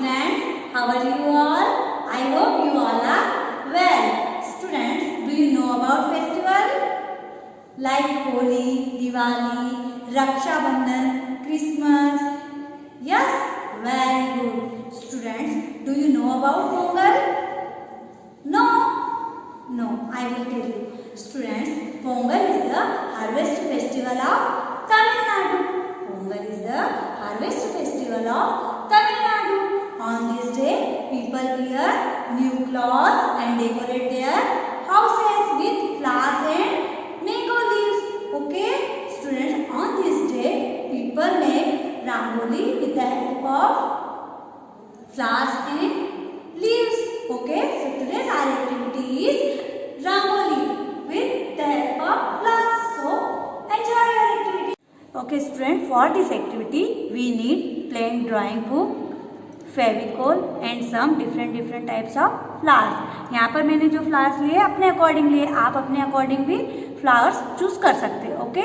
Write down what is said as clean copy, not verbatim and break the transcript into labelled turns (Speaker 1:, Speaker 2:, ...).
Speaker 1: students, how are you all? I hope you all are well. Students, do you know about festival like Holi, Diwali, Raksha Bandhan, Christmas? Yes, very good. Students, do you know about Pongal? No, I will tell you. Students, Pongal is the harvest festival of Tamil Nadu. Pongal is the harvest festival of Tamil Nadu. On this day, people wear new clothes and decorate their houses with flowers and mango leaves. Okay, students, on this day, people make Rangoli with the help of flowers and leaves. Okay, so today's our activity is Rangoli with the help of flowers. So enjoy your activity. Okay, students, for this activity we need plain drawing book, Fevicol and some different types of flowers. यहाँ पर मैंने जो flowers लिए अपने according लिए, आप अपने according भी फ्लावर्स चूज कर सकते हो. ओके.